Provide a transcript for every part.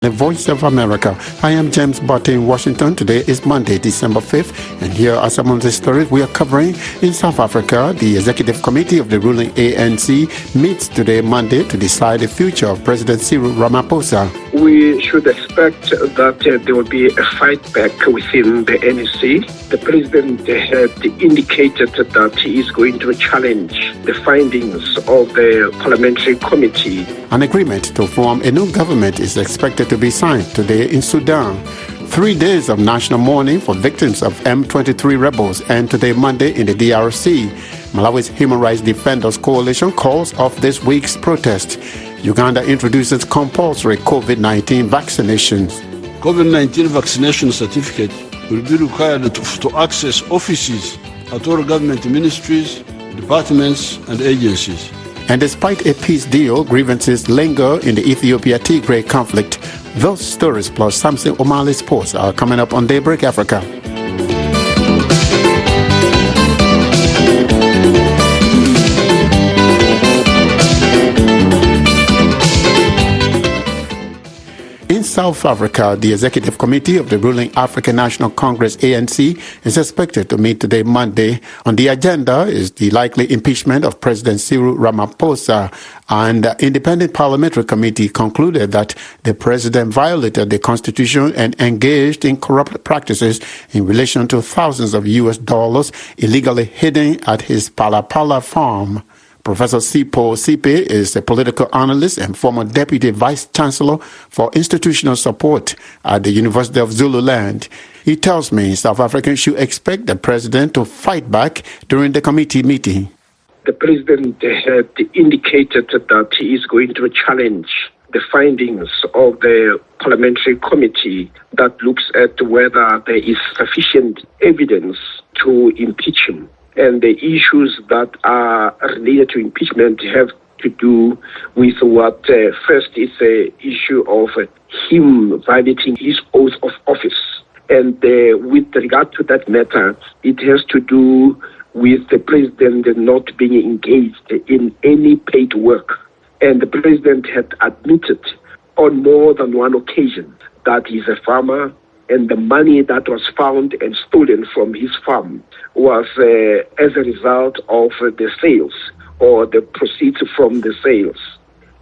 The Voice of America. I am James Botte in Washington. Today is Monday, December 5th, and here are some of the stories we are covering. In South Africa, the Executive Committee of the ruling ANC meets today, Monday, to decide the future of President Cyril Ramaphosa. We should expect that there will be a fight back within the NEC. The president had indicated that he is going to challenge the findings of the parliamentary committee. An agreement to form a new government is expected to be signed today in Sudan. 3 days of national mourning for victims of M23 rebels end today, Monday, in the DRC. Malawi's Human Rights Defenders Coalition calls off this week's protest. Uganda introduces compulsory COVID-19 vaccinations. COVID-19 vaccination certificate will be required to access offices at all government ministries, departments and agencies. And despite a peace deal, grievances linger in the Ethiopia-Tigray conflict. Those stories plus Samson Omali Sports are coming up on Daybreak Africa. In South Africa, the Executive Committee of the ruling African National Congress, ANC, is expected to meet today, Monday. On the agenda is the likely impeachment of President Cyril Ramaphosa, and the Independent Parliamentary Committee concluded that the president violated the Constitution and engaged in corrupt practices in relation to thousands of US dollars illegally hidden at his Palapala farm. Professor Sipho Sipe is a political analyst and former deputy vice chancellor for institutional support at the University of Zululand. He tells me South Africans should expect the president to fight back during the committee meeting. The president had indicated that he is going to challenge the findings of the parliamentary committee that looks at whether there is sufficient evidence to impeach him. And the issues that are related to impeachment have to do with what first is the issue of him violating his oath of office. And with regard to that matter, it has to do with the president not being engaged in any paid work. And the president had admitted on more than one occasion that he's a farmer, and the money that was found and stolen from his farm was as a result of the sales or the proceeds from the sales.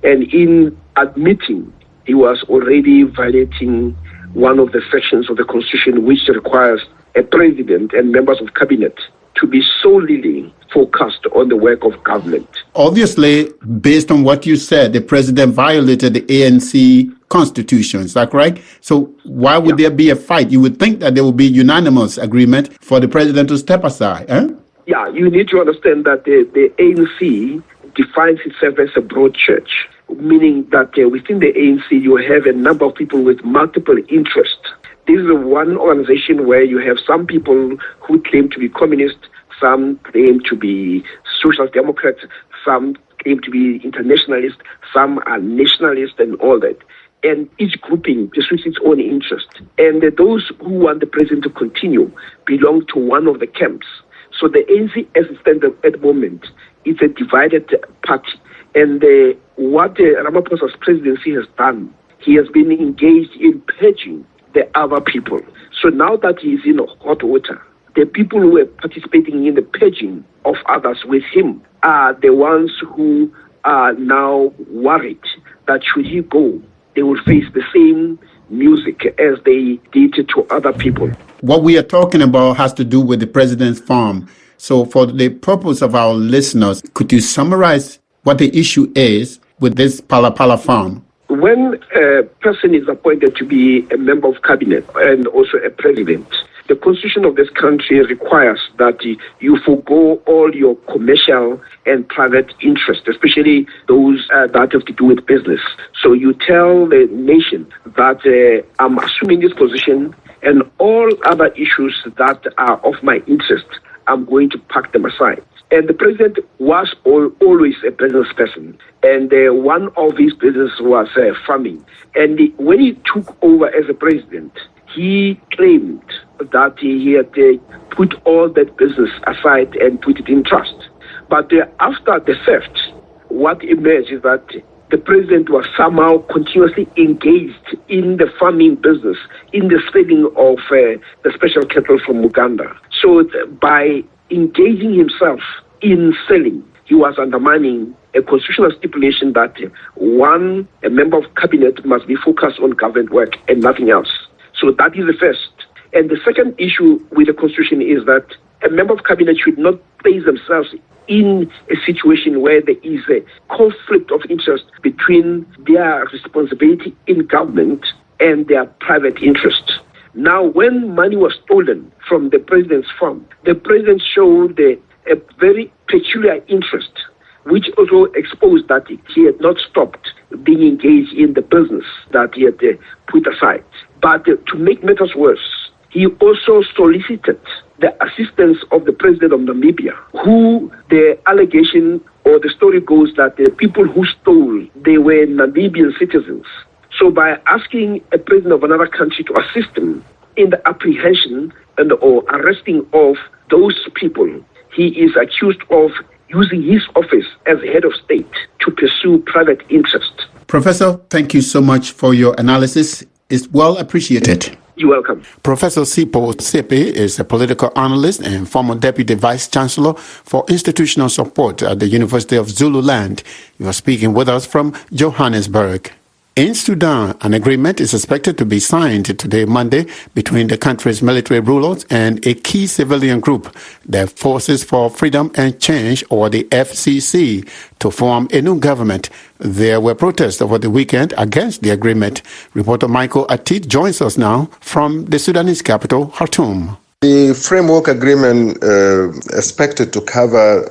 And in admitting, he was already violating one of the sections of the Constitution which requires a president and members of cabinet to be solely focused on the work of government. Obviously, based on what you said, the president violated the ANC constitution, is that correct? So why would there be a fight? You would think that there would be unanimous agreement for the president to step aside, eh? Yeah, you need to understand that the ANC defines itself as a broad church, meaning that within the ANC you have a number of people with multiple interests. This is one organization where you have some people who claim to be communist, some claim to be social democrats, some claim to be internationalist, some are nationalist and all that. And each grouping pursues its own interest. And those who want the president to continue belong to one of the camps. So the ANC, as it stands at the moment, is a divided party. And what Ramaphosa's presidency has done, he has been engaged in purging the other people. So now that he is in hot water, the people who are participating in the purging of others with him are the ones who are now worried that should he go, they will face the same music as they did to other people. What we are talking about has to do with the president's farm. So for the purpose of our listeners, could you summarize what the issue is with this Palapala farm? When a person is appointed to be a member of cabinet and also a president, the constitution of this country requires that you forego all your commercial and private interests, especially those that have to do with business. So you tell the nation that I'm assuming this position and all other issues that are of my interest, I'm going to pack them aside. And the president was always a business person. And one of his business was farming. And when he took over as a president, he claimed that he had put all that business aside and put it in trust. But after the theft, what emerged is that the president was somehow continuously engaged in the farming business, in the selling of the special cattle from Uganda. So by engaging himself in selling, he was undermining a constitutional stipulation that a member of cabinet must be focused on government work and nothing else. So that is the first. And the second issue with the constitution is that a member of cabinet should not place themselves in a situation where there is a conflict of interest between their responsibility in government and their private interest. Now, when money was stolen from the president's farm, the president showed a very peculiar interest, which also exposed that he had not stopped being engaged in the business that he had put aside. But to make matters worse, he also solicited the assistance of the president of Namibia, who the allegation or the story goes that the people who stole, they were Namibian citizens. So by asking a president of another country to assist him in the apprehension and or arresting of those people, he is accused of using his office as head of state to pursue private interest. Professor, thank you so much for your analysis. It's well appreciated. You're welcome. Professor Sipho Tsepe is a political analyst and former Deputy Vice Chancellor for Institutional Support at the University of Zululand. You are speaking with us from Johannesburg. In Sudan, an agreement is expected to be signed today, Monday, between the country's military rulers and a key civilian group, the Forces for Freedom and Change, or the FCC, to form a new government. There were protests over the weekend against the agreement. Reporter Michael Atit joins us now from the Sudanese capital, Khartoum. The framework agreement expected to cover,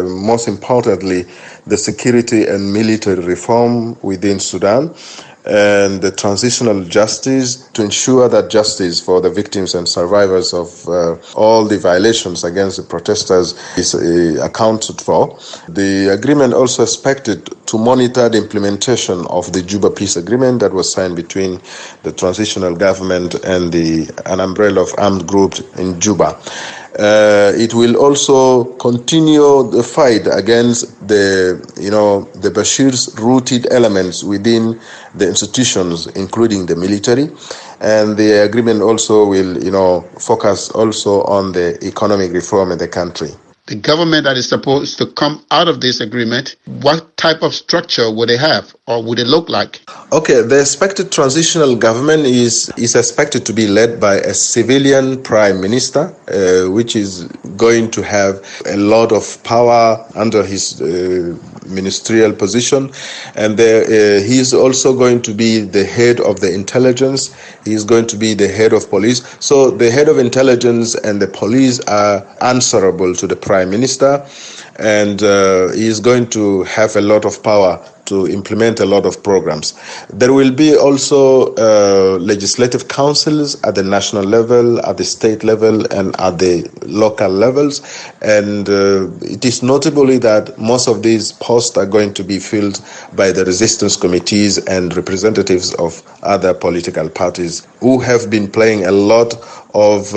most importantly, the security and military reform within Sudan and the transitional justice to ensure that justice for the victims and survivors of all the violations against the protesters is accounted for. The agreement also expected to monitor the implementation of the Juba Peace Agreement that was signed between the transitional government and an umbrella of armed groups in Juba. It will also continue the fight against the Bashir's rooted elements within the institutions, including the military. And the agreement also will, focus also on the economic reform in the country. The government that is supposed to come out of this agreement, what type of structure would they have, or would it look like? Okay, the expected transitional government is expected to be led by a civilian prime minister, which is going to have a lot of power under his ministerial position. And he is also going to be the head of the intelligence. He is going to be the head of police. So the head of intelligence and the police are answerable to the prime minister, and he is going to have a lot of power to implement a lot of programs. There will be also legislative councils at the national level, at the state level, and at the local levels. And it is notably that most of these posts are going to be filled by the resistance committees and representatives of other political parties who have been playing a lot of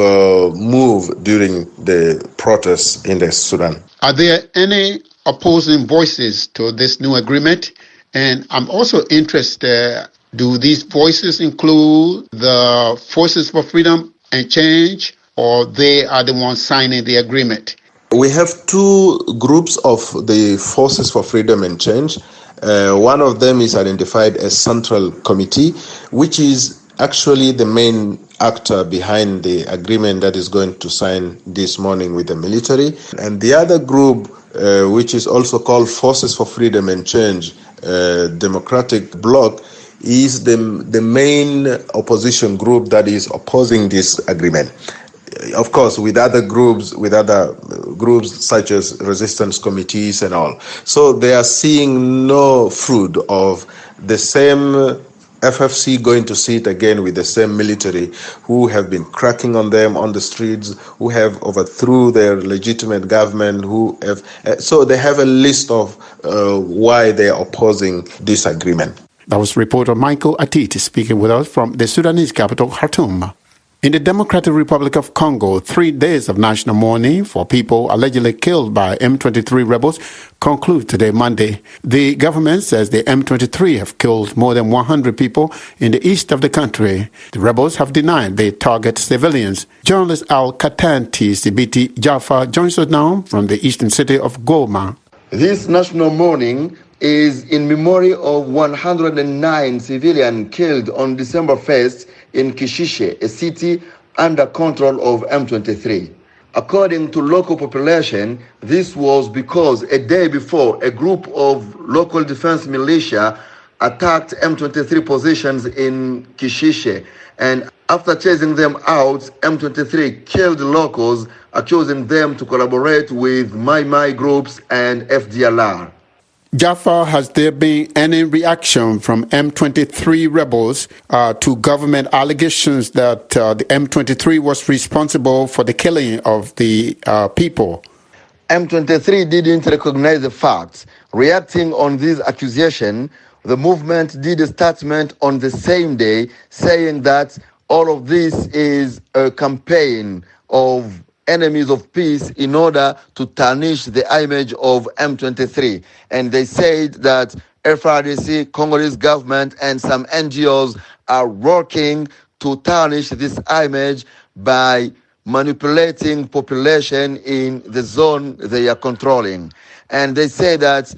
move during the protests in the Sudan. Are there any opposing voices to this new agreement? And I'm also interested, do these voices include the Forces for Freedom and Change, or they are the ones signing the agreement? We have two groups of the Forces for Freedom and Change. One of them is identified as Central Committee, which is actually the main actor behind the agreement that is going to sign this morning with the military. And the other group, which is also called Forces for Freedom and Change, Democratic Bloc, is the main opposition group that is opposing this agreement. Of course, with other groups such as resistance committees and all. So they are seeing no fruit of the same FFC going to sit again with the same military who have been cracking on them on the streets, who have overthrew their legitimate government, so they have a list of why they are opposing this agreement. That was reporter Michael Atit speaking with us from the Sudanese capital, Khartoum. In the Democratic Republic of Congo, 3 days of national mourning for people allegedly killed by M23 rebels conclude today, Monday. The government says the M23 have killed more than 100 people in the east of the country. The rebels have denied they target civilians. Journalist Al-Katanti Sibiti Jaffa joins us now from the eastern city of Goma. This national mourning is in memory of 109 civilians killed on December 1st in Kishishe, a city under control of M23. According to local population, this was because a day before, a group of local defense militia attacked M23 positions in Kishishe, and after chasing them out, M23 killed locals, accusing them to collaborate with Mai groups and FDLR. Jaffa, has there been any reaction from M23 rebels to government allegations that the M23 was responsible for the killing of the people? M23 didn't recognize the facts. Reacting on this accusation, the movement did a statement on the same day saying that all of this is a campaign of enemies of peace in order to tarnish the image of M23. And they said that FRDC, Congolese government, and some NGOs are working to tarnish this image by manipulating population in the zone they are controlling. And they say that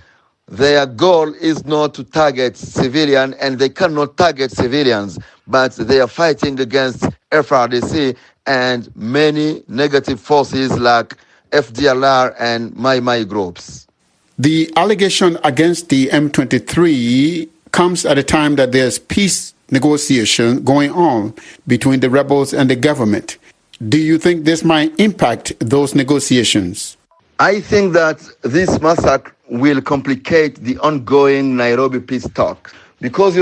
their goal is not to target civilians, and they cannot target civilians, but they are fighting against FRDC and many negative forces like FDLR and Mai groups. The allegation against the M23 comes at a time that there's peace negotiation going on between the rebels and the government. Do you think this might impact those negotiations? I think that this massacre will complicate the ongoing Nairobi peace talks because,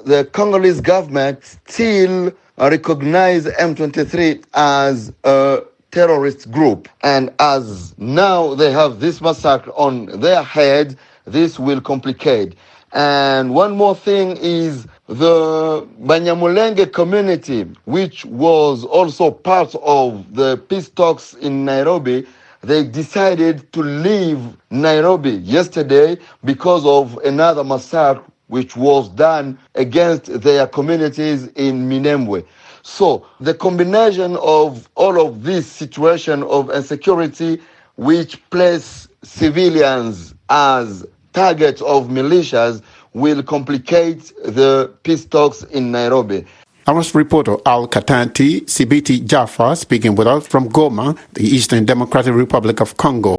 the Congolese government still recognize M23 as a terrorist group. And as now they have this massacre on their head, this will complicate. And one more thing is the Banyamulenge community, which was also part of the peace talks in Nairobi, they decided to leave Nairobi yesterday because of another massacre which was done against their communities in Minembwe. So the combination of all of this situation of insecurity, which place civilians as targets of militias, will complicate the peace talks in Nairobi. Our reporter Al-Katanti Sibiti Jaffa speaking with us from Goma, the Eastern Democratic Republic of Congo.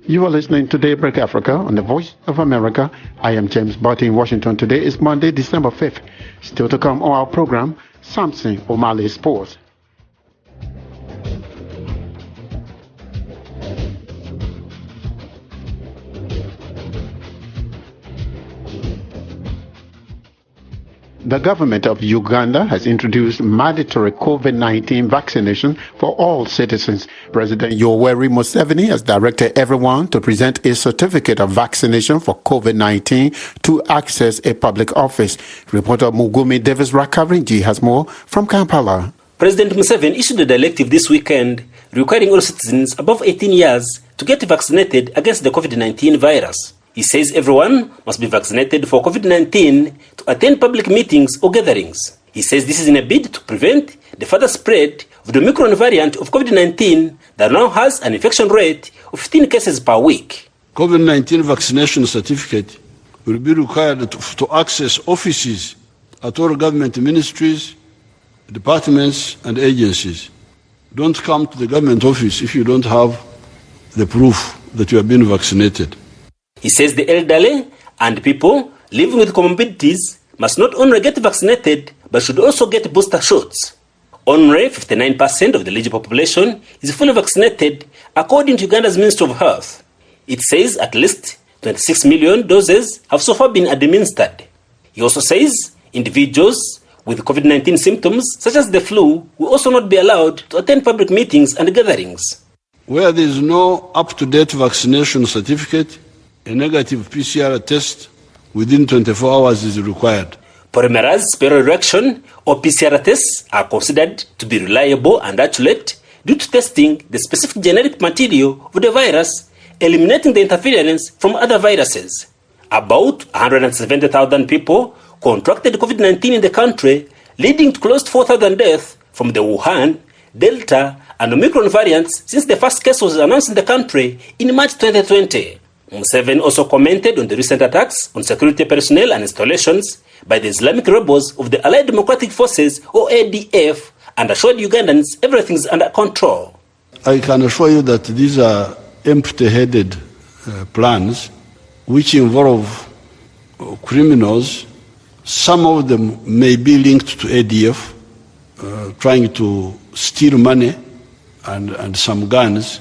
You are listening to Daybreak Africa on the Voice of America. I am James Barty in Washington. Today is Monday, December 5th. Still to come on our program, Samson O'Malley Sports. The government of Uganda has introduced mandatory COVID-19 vaccination for all citizens. President Yoweri Museveni has directed everyone to present a certificate of vaccination for COVID-19 to access a public office. Reporter Mugumi Davis Rakarinji has more from Kampala. President Museven issued a directive this weekend requiring all citizens above 18 years to get vaccinated against the COVID-19 virus. He says everyone must be vaccinated for COVID-19 to attend public meetings or gatherings. He says this is in a bid to prevent the further spread of the Omicron variant of COVID-19 that now has an infection rate of 15 cases per week. COVID-19 vaccination certificate will be required to access offices at all government ministries, departments and agencies. Don't come to the government office if you don't have the proof that you have been vaccinated. He says the elderly and people living with comorbidities must not only get vaccinated, but should also get booster shots. Only 59% of the eligible population is fully vaccinated, according to Uganda's Ministry of Health. It says at least 26 million doses have so far been administered. He also says individuals with COVID-19 symptoms, such as the flu, will also not be allowed to attend public meetings and gatherings. Where there is no up-to-date vaccination certificate, a negative PCR test within 24 hours is required. Polymerase spiro reaction or PCR tests are considered to be reliable and accurate due to testing the specific genetic material of the virus, eliminating the interference from other viruses. About 170,000 people contracted COVID-19 in the country, leading to close to 4,000 deaths from the Wuhan, Delta, and Omicron variants since the first case was announced in the country in March 2020. Museven also commented on the recent attacks on security personnel and installations by the Islamic rebels of the Allied Democratic Forces, or ADF, and assured Ugandans everything's under control. I can assure you that these are empty-headed plans which involve criminals. Some of them may be linked to ADF, trying to steal money and some guns.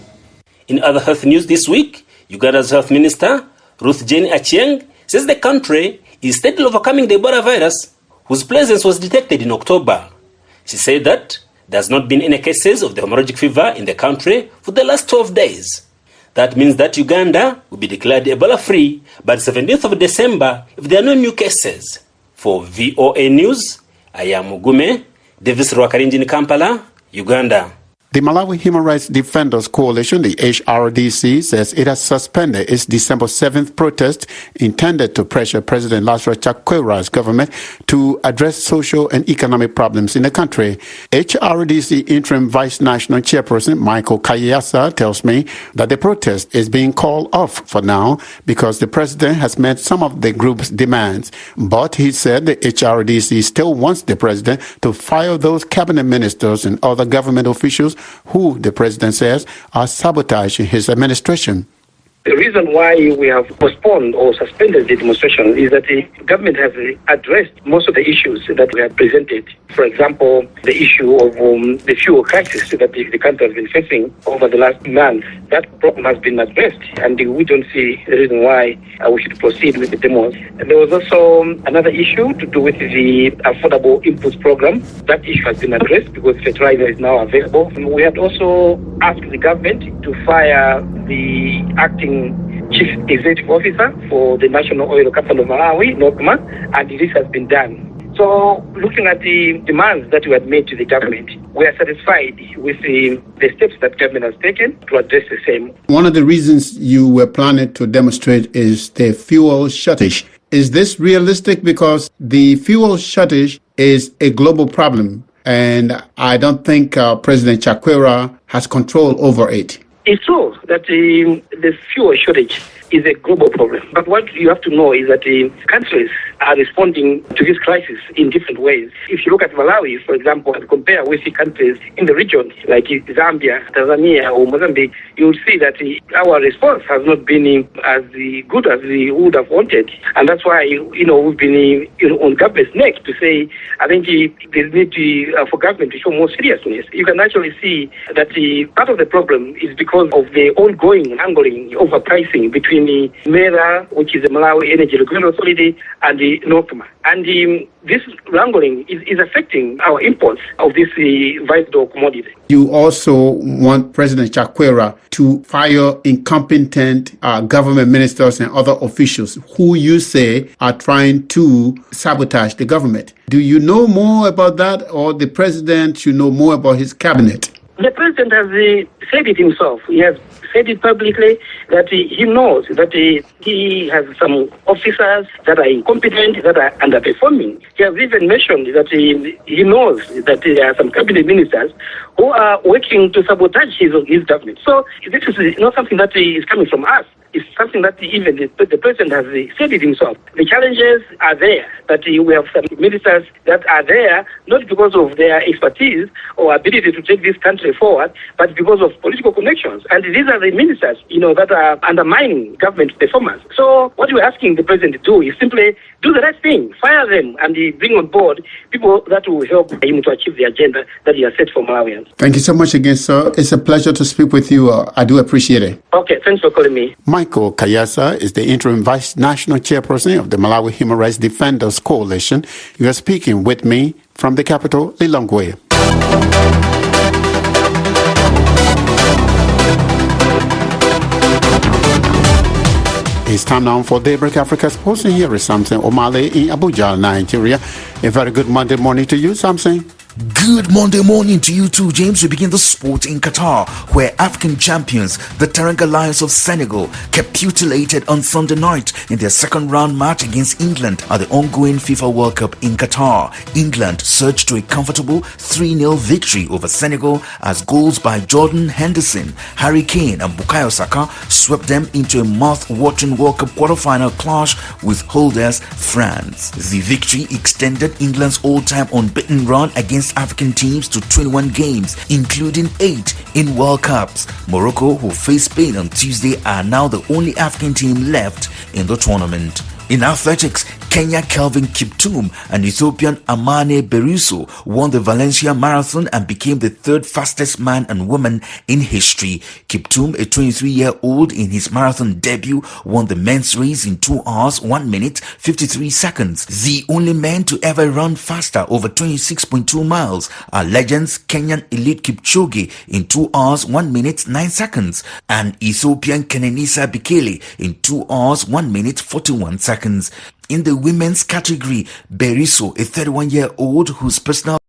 In other health news this week, Uganda's Health Minister, Ruth Jane Achieng, says the country is steadily overcoming the Ebola virus, whose presence was detected in October. She said that there has not been any cases of the hemorrhagic fever in the country for the last 12 days. That means that Uganda will be declared Ebola-free by the 17th of December if there are no new cases. For VOA News, I am Mugume, Davis Rwakarinji in Kampala, Uganda. The Malawi Human Rights Defenders Coalition, the HRDC, says it has suspended its December 7th protest intended to pressure President Lazarus Chakwera's government to address social and economic problems in the country. HRDC Interim Vice National Chairperson Michael Kayasa tells me that the protest is being called off for now because the president has met some of the group's demands. But he said the HRDC still wants the president to fire those cabinet ministers and other government officials who the president says are sabotaging his administration. The reason why we have postponed or suspended the demonstration is that the government has addressed most of the issues that we have presented. For example, the issue of the fuel crisis that the country has been facing over the last month. That problem has been addressed, and we don't see the reason why we should proceed with the demos. And there was also another issue to do with the affordable inputs program. That issue has been addressed because fertilizer is now available. And we had also asked the government to fire the acting Chief Executive Officer for the National Oil Company of Malawi, NOCMA, and this has been done. So looking at the demands that we had made to the government, we are satisfied with the steps that government has taken to address the same. One of the reasons you were planning to demonstrate is the fuel shortage. Is this realistic? Because the fuel shortage is a global problem, and I don't think President Chakwera has control over it. It's true that the fuel shortage is a global problem. But what you have to know is that the countries are responding to this crisis in different ways. If you look at Malawi, for example, and compare with the countries in the region, like Zambia, Tanzania, or Mozambique, you will see that our response has not been as good as we would have wanted. And that's why, we've been on government's neck to say, I think there's need for government to show more seriousness. You can actually see that part of the problem is because of the ongoing wrangling overpricing between the MERA, which is the Malawi Energy Regulatory Authority, and the NOCMA. And this wrangling is affecting our imports of this vital commodity. You also want President Chakwera to fire incompetent government ministers and other officials who you say are trying to sabotage the government. Do you know more about that, or the president should know more about his cabinet? The president has said it himself. He has said it publicly that he knows that he has some officers that are incompetent, that are underperforming. He has even mentioned that he knows that there are some cabinet ministers who are working to sabotage his government. So this is not something that is coming from us. It's something that even the president has said it himself. The challenges are there, that we have some ministers that are there not because of their expertise or ability to take this country forward, but because of political connections. And these are the ministers, that are undermining government performance. So what we're asking the president to do is simply do the right thing, fire them, and bring on board people that will help him to achieve the agenda that he has set for Malawians. Thank you so much again, sir. It's a pleasure to speak with you. I do appreciate it. Okay, thanks for calling me. Michael Kayasa is the interim vice national chairperson of the Malawi Human Rights Defenders Coalition. You are speaking with me from the capital, Lilongwe. It's time now for Daybreak Africa Sports, and here is Samson Omale in Abuja, Nigeria. A very good Monday morning to you, Samson. Good Monday morning to you too, James. We begin the sport in Qatar, where African champions, the Teranga Lions of Senegal, capitulated on Sunday night in their second round match against England at the ongoing FIFA World Cup in Qatar. England surged to a comfortable 3-0 victory over Senegal as goals by Jordan Henderson, Harry Kane and Bukayo Saka swept them into a mouth-watering World Cup quarter-final clash with holders France. The victory extended England's all-time unbeaten run against African teams to 21 games, including 8 in World Cups. Morocco, who faced Spain on Tuesday, are now the only African team left in the tournament. In athletics, Kenya Kelvin Kiptum and Ethiopian Amane Beruso won the Valencia Marathon and became the third fastest man and woman in history. Kiptum, a 23-year-old in his marathon debut, won the men's race in 2 hours, 1 minute, 53 seconds. The only men to ever run faster over 26.2 miles are legends Kenyan elite Kipchoge in 2 hours, 1 minute, 9 seconds and Ethiopian Kenenisa Bekele in 2 hours, 1 minute, 41 seconds. In the women's category, Beruso, a 31-year-old whose personal